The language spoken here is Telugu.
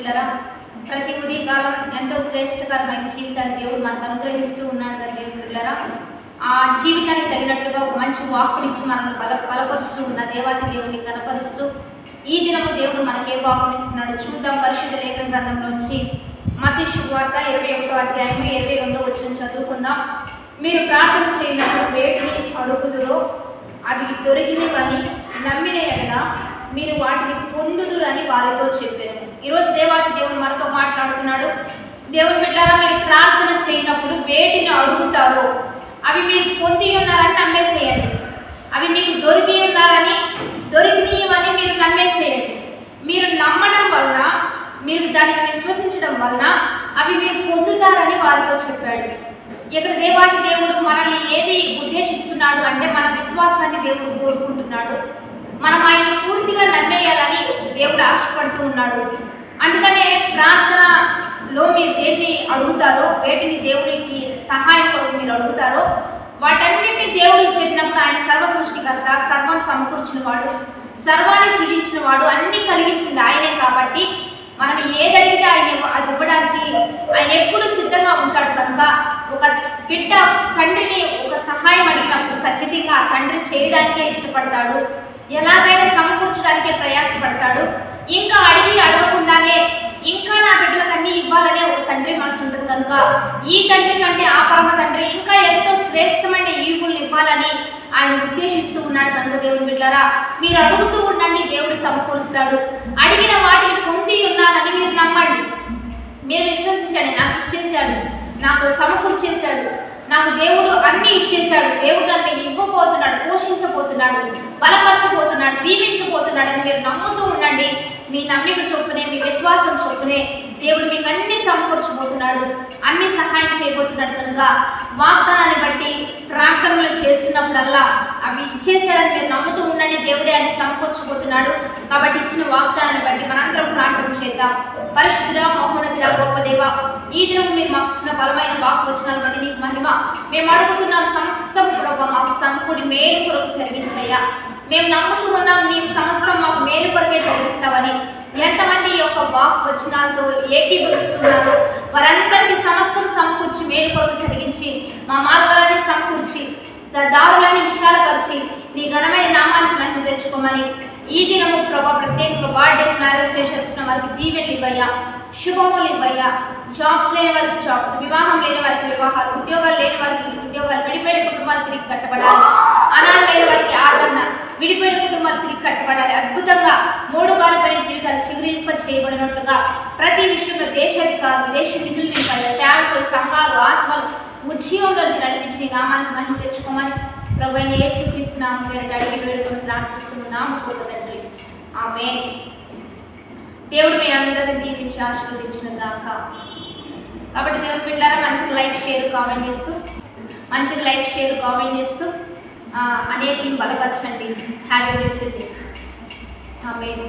బిడ్డలారా, ప్రతి ఉదయకాలం ఎంతో శ్రేష్టకరమైన జీవితాన్ని దేవుడు మనకు అనుగ్రహిస్తూ ఉన్నాడు కదా దేవుని బిడ్డలారా. ఆ జీవితానికి తగినట్లుగా ఒక మంచి వాక్కునిచ్చి మనల్ని బలపరుస్తూ ఉన్న దేవాది దేవుడిని కనపరుస్తూ ఈ దినము దేవుడు మనకే వాక్కునిస్తున్నాడు. చూద్దాం పరిశుద్ధ లేఖన గ్రంథంలోంచి మత్తయి శుభవార్త 21వ అధ్యాయం 22వ వచనం చదువుకుందాం. మీరు ప్రార్థన చేయనప్పుడు వేటిని అడుగుదురో అవి దొరికినవని నమ్మిన ఎడల మీరు వాటిని పొందుదురని వారితో చెప్పారు. ఈరోజు దేవాది దేవుడు మనతో మాట్లాడుతున్నాడు. దేవుని బిడ్డలారా, మీరు ప్రార్థన చేయనప్పుడు వేటిని అడుగుతారో అవి మీరు పొంది ఉన్నారని నమ్మేసేయండి. అవి మీకు దొరికినవని మీరు నమ్మేసేయండి. మీరు నమ్మడం వలన, మీరు దానిని విశ్వసించడం వలన అవి మీరు పొందుతారని వారితో చెప్పాడు. ఇక్కడ దేవాది దేవుడు మనల్ని ఏది ఉద్దేశిస్తున్నాడు అంటే మన విశ్వాసాన్ని దేవుడు కోరుకుంటున్నాడు. మనం ఆయన పూర్తిగా నమ్మేయాలని దేవుడు ఆశపడుతూ ఉన్నాడు. అందుకనే ప్రార్థనలో మీరు దేన్ని అడుగుతారో, వేటిని దేవునికి సహాయం కొరకు మీరు అడుగుతారో వాటన్నిటిని దేవుడికి చెప్పినప్పుడు ఆయన సర్వ సృష్టికర్త, సర్వం సమకూర్చిన వాడు, సర్వాన్ని సృజించిన వాడు, అన్ని కలిగించింది ఆయనే. కాబట్టి మనం ఏదడిగితే ఆయన అది ఇవ్వడానికి ఆయన ఎప్పుడు సిద్ధంగా ఉంటాడు. కనుక ఒక బిడ్డ తండ్రిని ఒక సహాయం అడిగినప్పుడు ఖచ్చితంగా ఆ తండ్రి చేయడానికే ఇష్టపడతాడు, ఎలాగైనా సమకూర్చడానికే ప్రయాసపడతాడు. ఇంకా అడగకుండానే ఇంకా నా బిడ్డలకు అన్ని ఇవ్వాలనే ఒక తండ్రి మనసు ఉంటుంది. కనుక ఈ తండ్రి కంటే ఆ పరమ తండ్రి ఇంకా ఎంతో శ్రేష్టమైన ఈవుల్ని ఇవ్వాలని ఆయన ఉద్దేశిస్తూ ఉన్నాడు. కనుక దేవుని బిడ్డలారా, మీరు అడుగుతూ ఉండండి, దేవుడు సమకూరుస్తాడు. అడిగిన వాటిని పొంది ఉన్నారని మీరు నమ్మండి, మీరు విశ్వసించండి. నాకు ఇచ్చేశాడు, నాకు సమకూర్చేశాడు, నాకు దేవుడు అన్ని ఇచ్చేశాడు, దేవుడు నన్ను ఇవ్వబోతున్నాడు, పోషించబోతున్నాడు, బలపరచబోతున్నాడు, దీవించబోతున్నాడు అని మీరు నమ్ముతూ ఉండండి. మీ నమ్మిక చొప్పునే, మీ విశ్వాసం చొప్పునే దేవుడు మీకు అన్ని సమకూర్చబోతున్నాడు, అన్ని సహాయం చేయబోతున్నాడు. కనుక వాగ్దానాన్ని బట్టి ప్రార్థనలు చేస్తున్నప్పుడల్లా అవి ఇచ్చేసాడని మీరు నమ్ముతూ ఉండండి. దేవుడే అన్ని సమకూర్చబోతున్నాడు. కాబట్టి ఇచ్చిన వాగ్దానాన్ని బట్టి మనందరం ప్రార్థన చేద్దాం. పరిశుద్ధుడా, మహోన్నతుడా, గొప్ప దేవ, ఈ దినం మీరు మాకు ఇచ్చిన బలమైన వాక్వచనాలు బట్టి నీకు మహిమ. మేము అడుగుతున్నాం సమస్తం ప్రభావ మాకు సమకూడి మేలు కొరకు జరిగించయ్యా. మేము నమ్ముతూ ఉన్నాం నీవు సమస్తం మాకు మేలు కొరకే జరిగిస్తావని. ఎంతమంది ఈ యొక్క వాక్వచనాలతో ఏకీభవిస్తున్నారో వారందరికీ సమస్తం సమకూర్చి మేలు కొరకు జరిగించి మా మార్గాలని సమకూర్చి దారులని విశాలపరిచి నీ ఘనమైన నామానికి మహిమ తెచ్చుకోమని ఈ దినము ప్రభా ప్రత్యేకంగా బర్త్డేస్, మ్యారేజ్ చేసిన వారికి దీవెనలు ఇవ్వయ్యా, శుభములు ఇవ్వయ్యా. జాబ్స్ లేని వారికి జాబ్స్, వివాహం లేని వారికి వివాహాలు, ఉద్యోగాలు లేని వారికి ఉద్యోగాలు, విడిపోయిన కుటుంబాలు తిరిగి కట్టబడాలి, అనాథ లేని వారికి ఆదరణ, విడిపోయిన కుటుంబాలు తిరిగి కట్టబడాలి. అద్భుతంగా 3 వారమైన జీవితాలు చిగురింప చేయబడినట్లుగా ప్రతి విషయంలో దేశాధికారులు, దేశ నిధులు నింపాలి, సేవకులు, సంఘాలు, ఆత్మలు ఉద్యోగంలోకి నడిపించి నామానికి మహిమ తెచ్చుకోమని ప్రభువైన యేసుక్రీస్తు నామమున అడిగి వేడుకొని ప్రార్థిస్తున్నాము తండ్రి. ఆమేన్. దేవుడు మీ అందరినీ దీవించి ఆశీర్వదించును గాక. కాబట్టి దేవుని బిడ్డలారా, మంచిగా లైక్ షేర్ కామెంట్ చేస్తూ అనేకలను బలపరచండి. Happy blessed day. ఆమేన్.